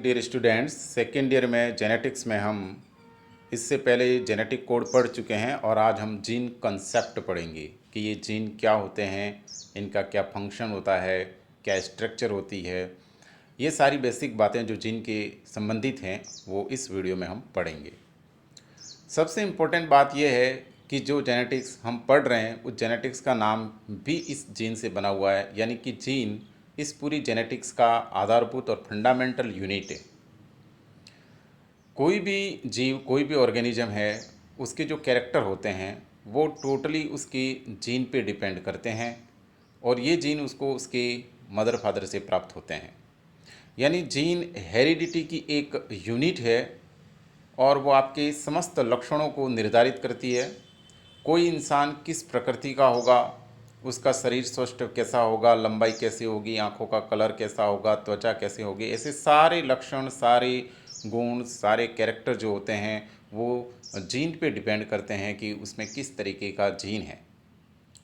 Dear students, second year में genetics में हम इससे पहले जेनेटिक कोड पढ़ चुके हैं और आज हम जीन कंसेप्ट पढ़ेंगे कि ये जीन क्या होते हैं, इनका क्या फंक्शन होता है, क्या स्ट्रक्चर होती है। ये सारी बेसिक बातें जो जीन के संबंधित हैं वो इस वीडियो में हम पढ़ेंगे। सबसे इम्पोर्टेंट बात यह है कि जो जेनेटिक्स हम पढ़ रहे हैं उस जेनेटिक्स का नाम भी इस जीन से बना हुआ है, यानी कि जीन इस पूरी जेनेटिक्स का आधारभूत और फंडामेंटल यूनिट है। कोई भी जीव, कोई भी ऑर्गेनिज्म है, उसके जो कैरेक्टर होते हैं वो टोटली उसकी जीन पे डिपेंड करते हैं और ये जीन उसको उसके मदर फादर से प्राप्त होते हैं। यानी जीन हेरिडिटी की एक यूनिट है और वो आपके समस्त लक्षणों को निर्धारित करती है। कोई इंसान किस प्रकृति का होगा, उसका शरीर स्वस्थ कैसा होगा, लंबाई कैसी होगी, आँखों का कलर कैसा होगा, त्वचा कैसे होगी, ऐसे सारे लक्षण, सारे गुण, सारे कैरेक्टर जो होते हैं वो जीन पे डिपेंड करते हैं कि उसमें किस तरीके का जीन है।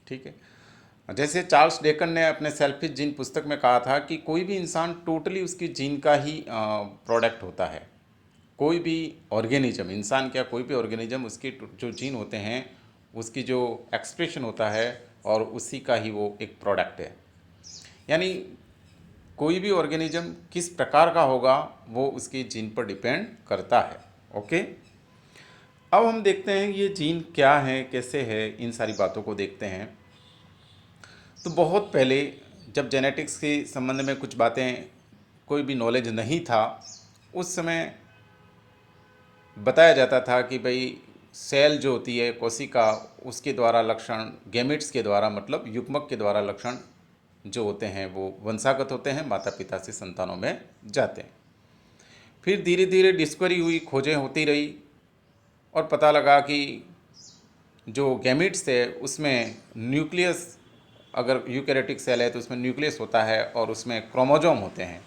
ठीक है। जैसे चार्ल्स डेकन ने अपने सेल्फिश जीन पुस्तक में कहा था कि कोई भी इंसान टोटली उसकी जीन का ही प्रोडक्ट होता है। कोई भी ऑर्गेनिज्म, इंसान क्या कोई भी ऑर्गेनिज्म, उसके जो जीन होते हैं उसकी जो एक्सप्रेशन होता है और उसी का ही वो एक प्रोडक्ट है। यानी कोई भी ऑर्गेनिज्म किस प्रकार का होगा वो उसके जीन पर डिपेंड करता है। ओके, अब हम देखते हैं ये जीन क्या है, कैसे है, इन सारी बातों को देखते हैं। तो बहुत पहले जब जेनेटिक्स के संबंध में कुछ बातें, कोई भी नॉलेज नहीं था, उस समय बताया जाता था कि भाई सेल जो होती है, कोशिका, उसके द्वारा लक्षण, गैमेट्स के द्वारा, मतलब युग्मक के द्वारा लक्षण जो होते हैं वो वंशागत होते हैं, माता पिता से संतानों में जाते हैं। फिर धीरे धीरे डिस्कवरी हुई, खोजें होती रही और पता लगा कि जो गैमेट्स है उसमें न्यूक्लियस, अगर यूकैरियोटिक सेल है तो उसमें न्यूक्लियस होता है और उसमें क्रोमोजोम होते हैं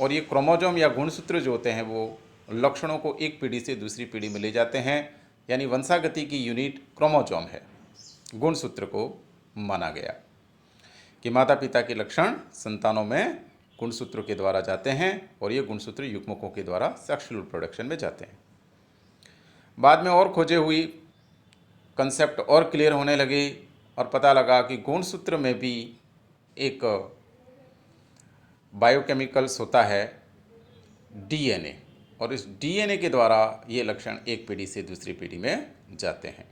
और ये क्रोमोजोम या गुणसूत्र जो होते हैं वो लक्षणों को एक पीढ़ी से दूसरी पीढ़ी में ले जाते हैं। यानी वंशागति की यूनिट क्रोमोजोम है। गुणसूत्र को माना गया कि माता पिता के लक्षण संतानों में गुणसूत्रों के द्वारा जाते हैं और ये गुणसूत्र युग्मकों के द्वारा सेक्सुअल प्रोडक्शन में जाते हैं। बाद में और खोजें हुई, कंसेप्ट और क्लियर होने लगे और पता लगा कि गुणसूत्र में भी एक बायोकेमिकल्स होता है, डीएनए, और इस डीएनए के द्वारा ये लक्षण एक पीढ़ी से दूसरी पीढ़ी में जाते हैं।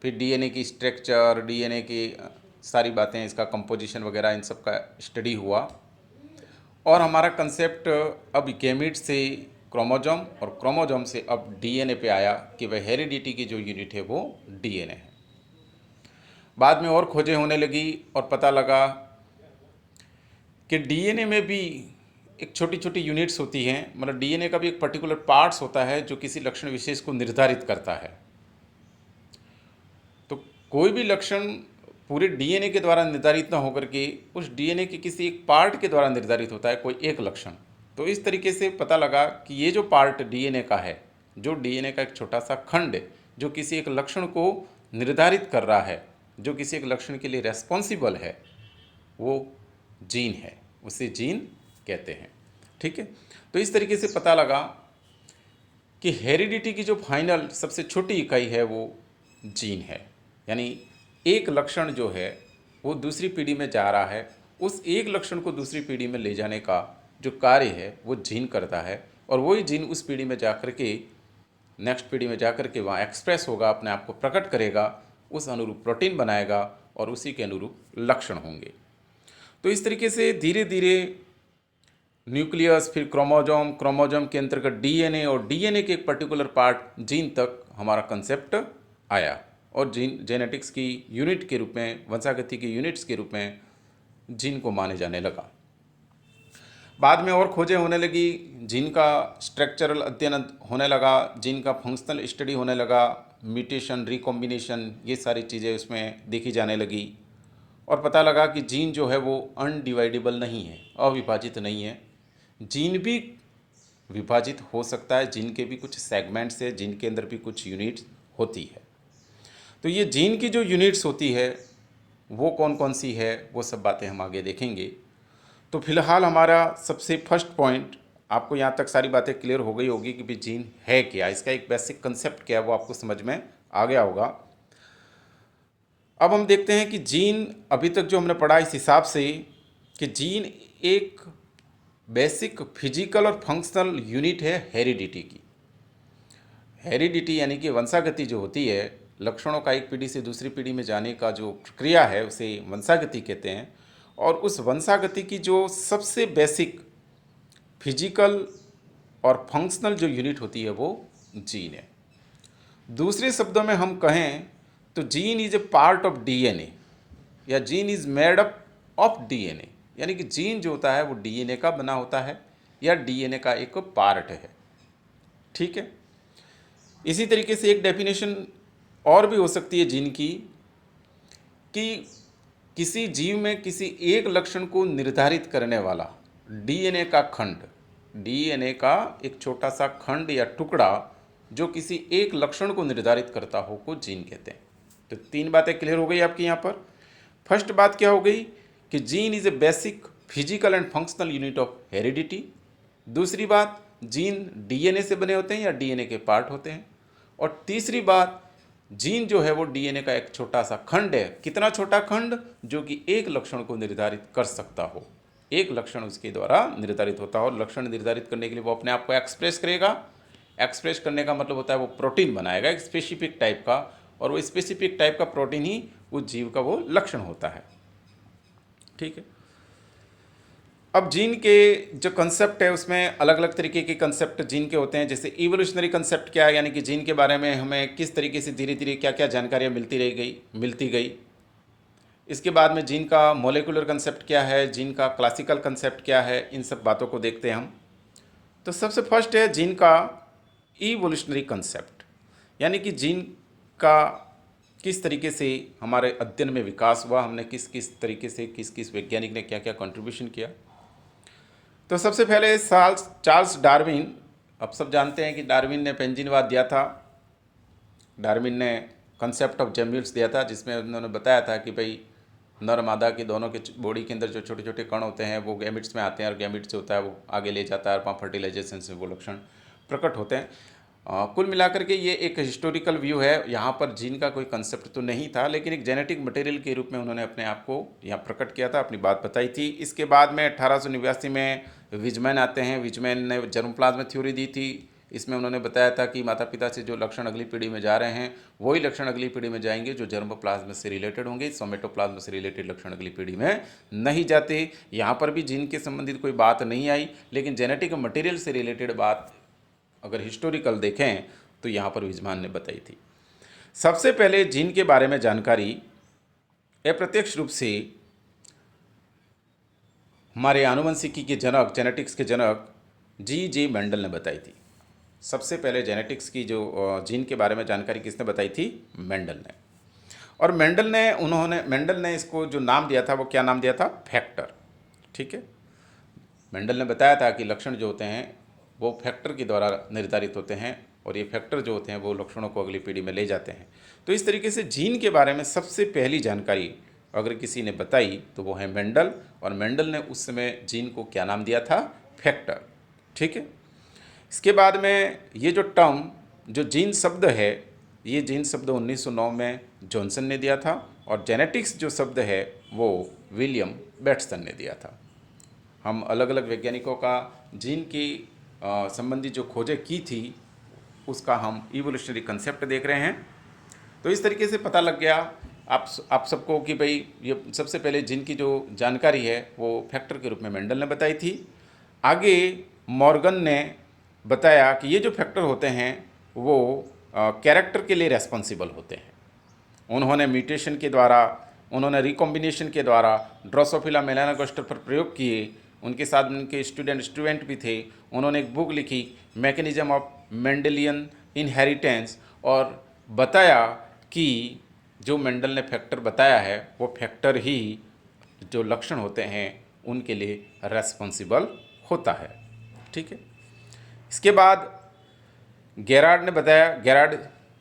फिर डीएनए की स्ट्रक्चर, डीएनए की सारी बातें, इसका कंपोजिशन वगैरह, इन सब का स्टडी हुआ और हमारा कंसेप्ट अब गैमेट से क्रोमोजोम और क्रोमोजोम से अब डीएनए पे आया कि वह हेरिडिटी की जो यूनिट है वो डीएनए है। बाद में और खोजें होने लगी और पता लगा कि डीएनए में भी एक छोटी छोटी यूनिट्स होती हैं, मतलब डीएनए का भी एक पर्टिकुलर पार्ट्स होता है जो किसी लक्षण विशेष को निर्धारित करता है। तो कोई भी लक्षण पूरे डीएनए के द्वारा निर्धारित न होकर के उस डीएनए के किसी एक पार्ट के द्वारा निर्धारित होता है कोई एक लक्षण। तो इस तरीके से पता लगा कि ये जो पार्ट डीएनए का है, जो डीएनए का एक छोटा सा खंड जो किसी एक लक्षण को निर्धारित कर रहा है, जो किसी एक लक्षण के लिए रेस्पॉन्सिबल है, वो जीन है, उसे जीन कहते हैं। ठीक है। तो इस तरीके से पता लगा कि हेरिडिटी की जो फाइनल सबसे छोटी इकाई है वो जीन है। यानी एक लक्षण जो है वो दूसरी पीढ़ी में जा रहा है, उस एक लक्षण को दूसरी पीढ़ी में ले जाने का जो कार्य है वो जीन करता है और वही जीन उस पीढ़ी में जाकर के, नेक्स्ट पीढ़ी में जाकर के वहाँ एक्सप्रेस होगा, अपने आप को प्रकट करेगा, उस अनुरूप प्रोटीन बनाएगा और उसी के अनुरूप लक्षण होंगे। तो इस तरीके से धीरे धीरे न्यूक्लियस, फिर क्रोमोजोम, क्रोमोजोम के अंतर्गत डीएनए और डीएनए के एक पर्टिकुलर पार्ट जीन तक हमारा कंसेप्ट आया और जीन जेनेटिक्स की यूनिट के रूप में, वंशागति की यूनिट्स के रूप में जीन को माने जाने लगा। बाद में और खोजें होने लगी, जीन का स्ट्रक्चरल अध्ययन होने लगा, जीन का फंक्शनल स्टडी होने लगा, म्यूटेशन, रिकॉम्बिनेशन, ये सारी चीज़ें उसमें देखी जाने लगी और पता लगा कि जीन जो है वो अनडिवाइडेबल नहीं है, अविभाजित नहीं है। जीन भी विभाजित हो सकता है, जीन के भी कुछ सेगमेंट्स है, जीन के अंदर भी कुछ यूनिट्स होती है। तो ये जीन की जो यूनिट्स होती है वो कौन कौन सी है, वो सब बातें हम आगे देखेंगे। तो फिलहाल हमारा सबसे फर्स्ट पॉइंट आपको यहाँ तक सारी बातें क्लियर हो गई होगी कि भाई जीन है क्या, इसका एक बेसिक कंसेप्ट क्या है वो आपको समझ में आ गया होगा। अब हम देखते हैं कि जीन, अभी तक जो हमने पढ़ा इस हिसाब से कि जीन एक बेसिक फिजिकल और फंक्शनल यूनिट है हेरिडिटी की। हेरिडिटी यानी कि वंशागति जो होती है, लक्षणों का एक पीढ़ी से दूसरी पीढ़ी में जाने का जो प्रक्रिया है उसे वंशागति कहते हैं। और उस वंशागति की जो सबसे बेसिक फिजिकल और फंक्शनल जो यूनिट होती है वो जीन है। दूसरे शब्दों में हम कहें तो gene is a part of DNA, या gene is made up of DNA, यानी कि जीन जो होता है वो डीएनए का बना होता है या डीएनए का एक पार्ट है। ठीक है। इसी तरीके से एक डेफिनेशन और भी हो सकती है जीन की, कि किसी जीव में किसी एक लक्षण को निर्धारित करने वाला डीएनए का खंड, डीएनए का एक छोटा सा खंड या टुकड़ा जो किसी एक लक्षण को निर्धारित करता हो को जीन कहते हैं। तो 3 बातें क्लियर हो गई आपकी यहाँ पर। फर्स्ट बात क्या हो गई कि gene is A basic physical and functional unit of heredity. दूसरी बात, जीन डीएनए से बने होते हैं या डीएनए के पार्ट होते हैं। और तीसरी बात, जीन जो है वो डीएनए का एक छोटा सा खंड है। कितना छोटा खंड? जो कि एक लक्षण को निर्धारित कर सकता हो, एक लक्षण उसके द्वारा निर्धारित होता हो। लक्षण निर्धारित करने के लिए वो अपने आप को एक्सप्रेस करेगा। एक्सप्रेस करने का मतलब होता है वो प्रोटीन बनाएगा एक स्पेसिफिक टाइप का, और वो स्पेसिफिक टाइप का प्रोटीन ही उस जीव का वो लक्षण होता है। ठीक है। अब जीन के जो कंसेप्ट है उसमें अलग अलग तरीके के कंसेप्ट जीन के होते हैं। जैसे इवोल्यूशनरी कंसेप्ट क्या है, यानी कि जीन के बारे में हमें किस तरीके से धीरे धीरे क्या क्या जानकारियाँ मिलती गई। इसके बाद में जीन का मोलेकुलर कंसेप्ट क्या है, जीन का क्लासिकल कंसेप्ट क्या है, इन सब बातों को देखते हैं हम। तो सबसे फर्स्ट है जीन का इवोल्यूशनरी कंसेप्ट, यानी कि जीन का किस तरीके से हमारे अध्ययन में विकास हुआ, हमने किस किस तरीके से किस वैज्ञानिक ने क्या क्या कंट्रीब्यूशन किया। तो सबसे पहले चार्ल्स डार्विन, अब सब जानते हैं कि डार्विन ने पेंजिनवाद दिया था। डार्विन ने कंसेप्ट ऑफ जेम्यूल्स दिया था, जिसमें उन्होंने बताया था कि भाई नर मादा के दोनों के बॉडी के अंदर जो छोटे छोटे कण होते हैं वो गैमिट्स में आते हैं, और गैमिट से होता है वो आगे ले जाता है, और वहाँ फर्टिलाइजेशन से वो लक्षण प्रकट होते हैं। कुल मिलाकर के ये एक हिस्टोरिकल व्यू है। यहाँ पर जीन का कोई कंसेप्ट तो नहीं था, लेकिन एक जेनेटिक मटेरियल के रूप में उन्होंने अपने आप को यहाँ प्रकट किया था, अपनी बात बताई थी। इसके बाद में 1889 में विजमैन आते हैं। विजमैन ने जर्म प्लाज्मा थ्योरी दी थी। इसमें उन्होंने बताया था कि माता पिता से जो लक्षण अगली पीढ़ी में जा रहे हैं वही लक्षण अगली पीढ़ी में जाएंगे जो जर्म प्लाज्मा से रिलेटेड होंगे। सोमेटोप्लाज्मा से रिलेटेड लक्षण अगली पीढ़ी में नहीं जाते। यहाँ पर भी जीन के संबंधित कोई बात नहीं आई, लेकिन जेनेटिक मटेरियल से रिलेटेड बात अगर हिस्टोरिकल देखें तो यहाँ पर विजमान ने बताई थी। सबसे पहले जीन के बारे में जानकारी अप्रत्यक्ष रूप से हमारे आनुवंशिकी के जनक, जेनेटिक्स के जनक जी मेंडल ने बताई थी। सबसे पहले जेनेटिक्स की जो जीन के बारे में जानकारी किसने बताई थी? मेंडल ने। और मेंडल ने इसको जो नाम दिया था वो क्या नाम दिया था? फैक्टर। ठीक है। मेंडल ने बताया था कि लक्षण जो होते हैं वो फैक्टर के द्वारा निर्धारित होते हैं, और ये फैक्टर जो होते हैं वो लक्षणों को अगली पीढ़ी में ले जाते हैं। तो इस तरीके से जीन के बारे में सबसे पहली जानकारी अगर किसी ने बताई तो वो है मेंडल, और मेंडल ने उस समय जीन को क्या नाम दिया था? फैक्टर। ठीक है। इसके बाद में ये जो टर्म, जो जीन शब्द है, ये जीन शब्द 1909 में जॉनसन ने दिया था, और जेनेटिक्स जो शब्द है वो विलियम बेट्सन ने दिया था। हम अलग अलग वैज्ञानिकों का जीन की संबंधी जो खोजें की थी उसका हम इवोल्यूशनरी कंसेप्ट देख रहे हैं। तो इस तरीके से पता लग गया आप सबको कि भाई ये सबसे पहले जीन की जो जानकारी है वो फैक्टर के रूप में मेंडल ने बताई थी। आगे मॉर्गन ने बताया कि ये जो फैक्टर होते हैं वो कैरेक्टर के लिए रेस्पॉन्सिबल होते हैं। उन्होंने म्यूटेशन के द्वारा, उन्होंने रिकॉम्बिनेशन के द्वारा ड्रोसोफिला मेलानोगास्टर पर प्रयोग किए। उनके साथ उनके स्टूडेंट भी थे। उन्होंने एक बुक लिखी, मैकेनिज्म ऑफ मेंडेलियन इनहेरिटेंस, और बताया कि जो मेंडल ने फैक्टर बताया है वो फैक्टर ही जो लक्षण होते हैं उनके लिए रेस्पॉन्सिबल होता है। ठीक है। इसके बाद गेरार्ड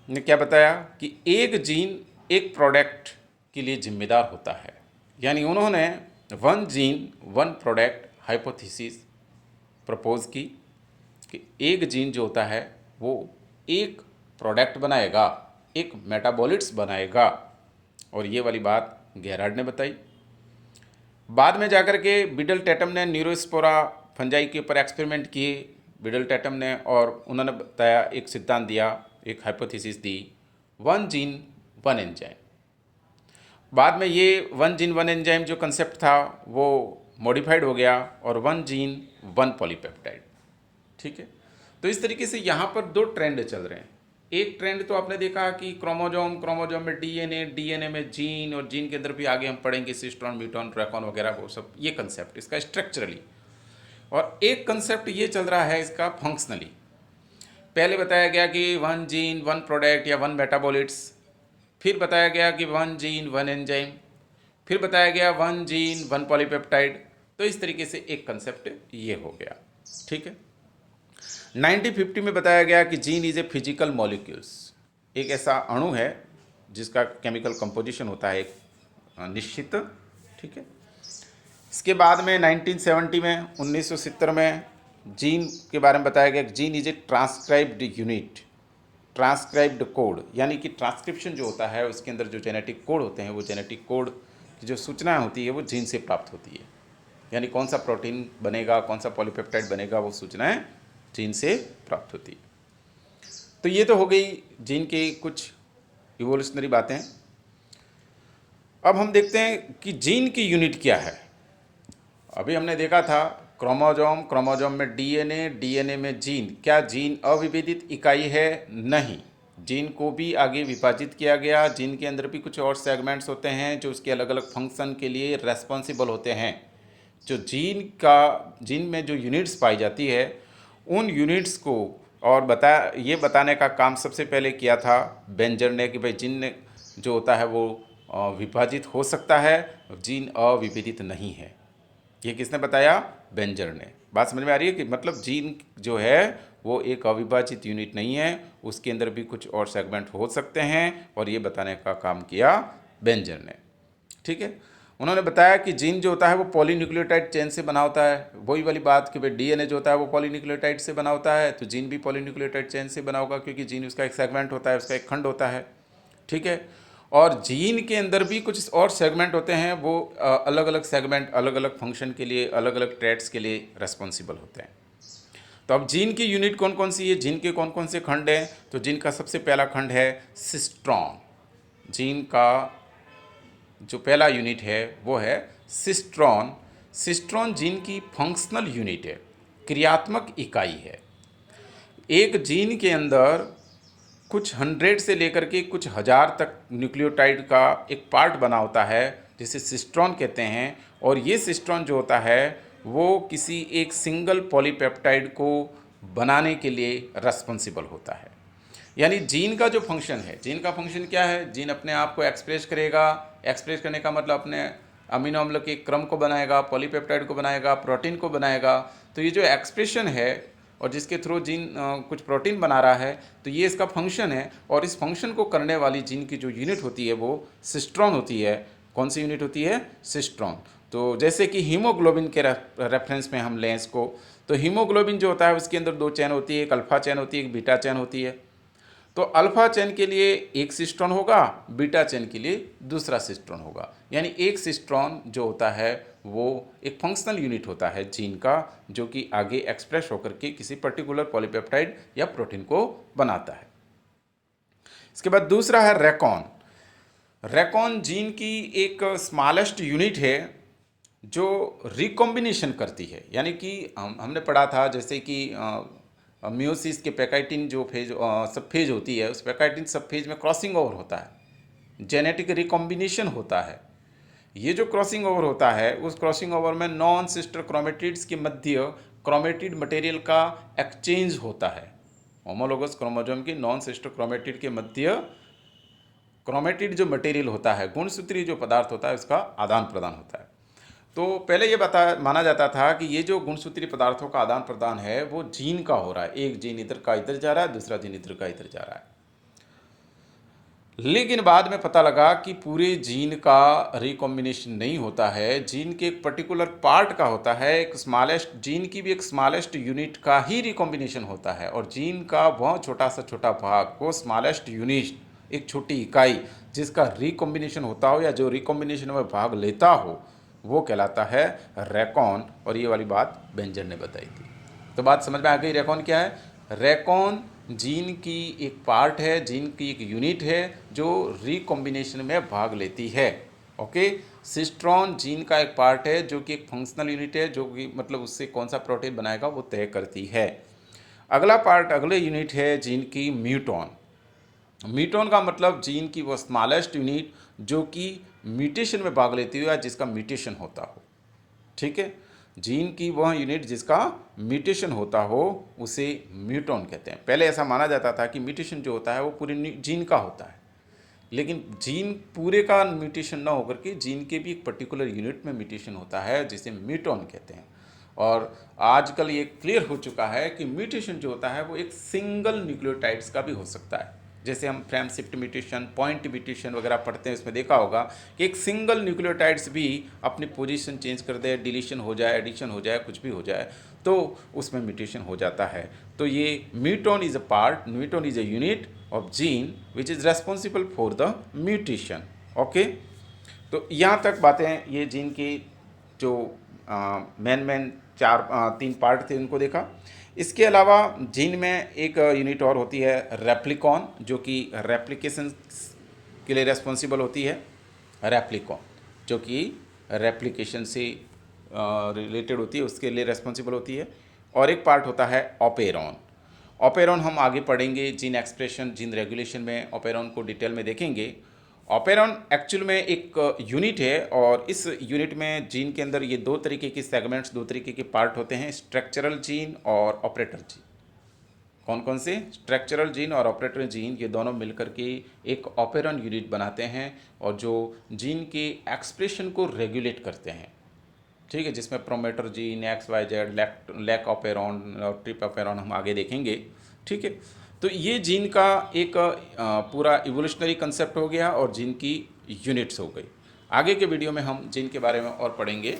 ने क्या बताया कि एक जीन एक प्रोडक्ट के लिए जिम्मेदार होता है। यानी उन्होंने 1 जीन 1 प्रोडक्ट हाइपोथेसिस प्रपोज की, कि एक जीन जो होता है वो एक प्रोडक्ट बनाएगा, एक मेटाबॉलिट्स बनाएगा, और ये वाली बात गेरार्ड ने बताई। बाद में जाकर के बिडल टैटम ने न्यूरोस्पोरा फंजाई के ऊपर एक्सपेरिमेंट किए बिडल टैटम ने, और उन्होंने बताया, एक सिद्धांत दिया, एक हाइपोथेसिस दी, वन जीन वन एंजाइम। बाद में ये वन जीन वन एंजाइम जो कंसेप्ट था वो मॉडिफाइड हो गया और वन जीन वन पॉलीपेप्टाइड। ठीक है, तो इस तरीके से यहाँ पर दो ट्रेंड चल रहे हैं। एक ट्रेंड तो आपने देखा कि क्रोमोजोम, क्रोमोजोम में डीएनए, डीएनए में जीन, और जीन के अंदर भी आगे हम पढ़ेंगे सिस्ट्रॉन, म्यूटॉन, ड्रैकॉन वगैरह, वो सब ये कंसेप्ट इसका स्ट्रक्चरली। और एक कंसेप्ट ये चल रहा है इसका फंक्शनली। पहले बताया गया कि वन जीन वन प्रोडक्ट या वन मेटाबॉलिट्स, फिर बताया गया कि वन जीन वन एंजाइम, फिर बताया गया वन जीन वन पॉलीपेप्टाइड। तो इस तरीके से एक कंसेप्ट ये हो गया। ठीक है, 1950 में बताया गया कि gene is a physical molecules, एक ऐसा अणु है जिसका केमिकल कंपोजिशन होता है एक निश्चित। ठीक है, इसके बाद में 1970 में 1970 में जीन के बारे में बताया गया कि gene is A transcribed unit, transcribed code, यानी कि ट्रांसक्रिप्शन जो होता है उसके अंदर जो जेनेटिक कोड होते हैं, वो जेनेटिक कोड की जो सूचनाएं होती है वो जीन से प्राप्त होती है। यानी कौन सा प्रोटीन बनेगा, कौन सा पॉलीपेप्टाइड बनेगा, वो सूचनाएं जीन से प्राप्त होती है। तो ये तो हो गई जीन की कुछ इवोल्यूशनरी बातें। अब हम देखते हैं कि जीन की यूनिट क्या है। अभी हमने देखा था क्रोमोजोम, क्रोमोजोम में डीएनए, डीएनए में जीन। क्या जीन अविभेदित इकाई है? नहीं, जीन को भी आगे विभाजित किया गया। जीन के अंदर भी कुछ और सेगमेंट्स होते हैं जो उसके अलग अलग फंक्शन के लिए रेस्पॉन्सिबल होते हैं। जो जीन में जो यूनिट्स पाई जाती है उन यूनिट्स को और ये बताने का काम सबसे पहले किया था बेंजर ने कि भाई जीन जो होता है वो विभाजित हो सकता है, जीन अविभेदित नहीं है। ये किसने बताया? बेंजर ने। बात समझ में आ रही है कि मतलब जीन जो है वो एक अविभाजित यूनिट नहीं है, उसके अंदर भी कुछ और सेगमेंट हो सकते हैं, और ये बताने का काम किया बेंजर ने। ठीक है, उन्होंने बताया कि जीन जो होता है वो पॉलीन्यूक्लियोटाइड चेन से बना होता है। वही वाली बात कि भाई डीएनए जो होता है वो पॉलीन्यूक्लियोटाइड से बना होता है, तो जीन भी पॉलीन्यूक्लियोटाइड चेन से बना होगा, क्योंकि जीन उसका एक सेगमेंट होता है, उसका एक खंड होता है। ठीक है, और जीन के अंदर भी कुछ और सेगमेंट होते हैं, वो अलग अलग सेगमेंट अलग अलग फंक्शन के लिए, अलग अलग ट्रेट्स के लिए रेस्पॉन्सिबल होते हैं। तो अब जीन की यूनिट कौन कौन सी है, जीन के कौन कौन से खंड हैं? तो जीन का सबसे पहला खंड है सिस्ट्रॉन। जीन का जो पहला यूनिट है वो है सिस्ट्रॉन। सिस्ट्रॉन जीन की फंक्शनल यूनिट है, क्रियात्मक इकाई है। एक जीन के अंदर कुछ 100 से लेकर के कुछ 1000 तक न्यूक्लियोटाइड का एक पार्ट बना होता है जिसे सिस्ट्रॉन कहते हैं, और ये सिस्ट्रॉन जो होता है वो किसी एक सिंगल पॉलीपेप्टाइड को बनाने के लिए रेस्पॉन्सिबल होता है। यानी जीन का जो फंक्शन है, जीन का फंक्शन क्या है? जीन अपने आप को एक्सप्रेस करेगा। एक्सप्रेस करने का मतलब अपने अमीनो अम्ल के क्रम को बनाएगा, पॉलीपेप्टाइड को बनाएगा, प्रोटीन को बनाएगा। तो ये जो एक्सप्रेशन है और जिसके थ्रू जीन कुछ प्रोटीन बना रहा है, तो ये इसका फंक्शन है। और इस फंक्शन को करने वाली जीन की जो यूनिट होती है वो सिस्ट्रॉन होती है। कौन सी यूनिट होती है? सिस्ट्रॉन। तो जैसे कि हीमोग्लोबिन के रेफरेंस में हम लें इसको, तो हीमोग्लोबिन जो होता है उसके अंदर 2 चेन होती है, एक अल्फा चेन होती है, एक बीटा चेन होती है। तो अल्फा चेन के लिए एक सिस्ट्रॉन होगा, बीटा चेन के लिए दूसरा सिस्ट्रॉन होगा। यानी एक सिस्ट्रॉन जो होता है वो एक फंक्शनल यूनिट होता है जीन का, जो कि आगे एक्सप्रेस होकर के किसी पर्टिकुलर पॉलीपेप्टाइड या प्रोटीन को बनाता है। इसके बाद दूसरा है रेकॉन। रेकॉन जीन की एक स्मॉलेस्ट यूनिट है जो रिकॉम्बिनेशन करती है। यानी कि हमने पढ़ा था जैसे कि मियोसिस के पैकाइटिन जो सब फेज होती है, उस पैकाइटिन सब फेज में क्रॉसिंग ओवर होता है, जेनेटिक रिकॉम्बिनेशन होता है। ये जो क्रॉसिंग ओवर होता है उस क्रॉसिंग ओवर में नॉन सिस्टर क्रोमेटिड्स के मध्य क्रोमेटिड मटेरियल का एक्सचेंज होता है। होमोलोगस क्रोमोसोम की नॉन सिस्टर क्रोमेटिड के मध्य क्रोमेटिड जो मटेरियल होता है, गुणसूत्री जो पदार्थ होता है, उसका आदान प्रदान होता है। तो पहले ये माना जाता था कि ये जो गुणसूत्री पदार्थों का आदान प्रदान है वो जीन का हो रहा है। एक जीन इधर का इधर जा रहा है, दूसरा जीन इधर का इधर जा रहा है। लेकिन बाद में पता लगा कि पूरे जीन का रिकॉम्बिनेशन नहीं होता है, जीन के एक पर्टिकुलर पार्ट का होता है, एक स्मॉलेस्ट जीन की भी एक स्मॉलेस्ट यूनिट का ही रिकॉम्बिनेशन होता है, और जीन का बहुत छोटा सा छोटा भाग को स्मॉलेस्ट यूनिट, एक छोटी इकाई जिसका रिकॉम्बिनेशन होता हो या जो रिकॉम्बिनेशन में भाग लेता हो, वो कहलाता है रैकॉन। और ये वाली बात बेंजर ने बताई थी। तो बात समझ में आ गई रैकॉन क्या है? रैकॉन जीन की एक पार्ट है, जीन की एक यूनिट है जो रिकॉम्बिनेशन में भाग लेती है। ओके, सिस्ट्रॉन जीन का एक पार्ट है जो कि एक फंक्शनल यूनिट है, जो कि मतलब उससे कौन सा प्रोटीन बनाएगा वो तय करती है। अगला पार्ट, अगले यूनिट है जीन की म्यूटॉन। म्यूटॉन का मतलब जीन की वो स्मॉलेस्ट यूनिट जो कि म्यूटेशन में भाग लेती हो या जिसका म्यूटेशन होता हो। ठीक है, जीन की वह यूनिट जिसका म्यूटेशन होता हो उसे म्यूटॉन कहते हैं। पहले ऐसा माना जाता था कि म्यूटेशन जो होता है वो पूरे जीन का होता है, लेकिन जीन पूरे का म्यूटेशन ना होकर के जीन के भी एक पर्टिकुलर यूनिट में म्यूटेशन होता है जिसे म्यूटॉन कहते हैं। और आजकल ये क्लियर हो चुका है कि म्यूटेशन जो होता है वो एक सिंगल न्यूक्लियोटाइड्स का भी हो सकता है। जैसे हम frame shift mutation, point mutation वगैरह पढ़ते हैं, उसमें देखा होगा कि एक सिंगल न्यूक्लियोटाइड्स भी अपनी पोजीशन चेंज कर दे, डिलीशन हो जाए, एडिशन हो जाए, कुछ भी हो जाए, तो उसमें म्यूटेशन हो जाता है। तो ये muton is a part, muton is a unit of gene which is responsible for the mutation. Okay, तो यहाँ तक बातें, ये जीन की जो मेन तीन पार्ट थे उनको देखा। इसके अलावा जीन में एक यूनिट और होती है रेप्लिकॉन, जो कि रेप्लिकेशन के लिए रेस्पॉन्सिबल होती है। रेप्लिकॉन जो कि रेप्लिकेशन से रिलेटेड होती है, उसके लिए रेस्पॉन्सिबल होती है। और एक पार्ट होता है ऑपेरॉन। ऑपेरॉन हम आगे पढ़ेंगे जीन एक्सप्रेशन, जीन रेगुलेशन में ऑपेरॉन को डिटेल में देखेंगे। ऑपेरॉन एक्चुअल में एक यूनिट है, और इस यूनिट में जीन के अंदर ये दो तरीके के सेगमेंट्स, दो तरीके के पार्ट होते हैं, स्ट्रक्चरल जीन और ऑपरेटर जीन। कौन कौन से? स्ट्रक्चरल जीन और ऑपरेटर जीन, ये दोनों मिलकर के एक ऑपेरॉन यूनिट बनाते हैं और जो जीन के एक्सप्रेशन को रेगुलेट करते हैं। ठीक है, जिसमें promoter gene, XYZ, lac operon और ट्रिप ऑपेरॉन हम आगे देखेंगे। ठीक है, तो ये जीन का एक पूरा इवोल्यूशनरी कंसेप्ट हो गया और जीन की यूनिट्स हो गई। आगे के वीडियो में हम जीन के बारे में और पढ़ेंगे।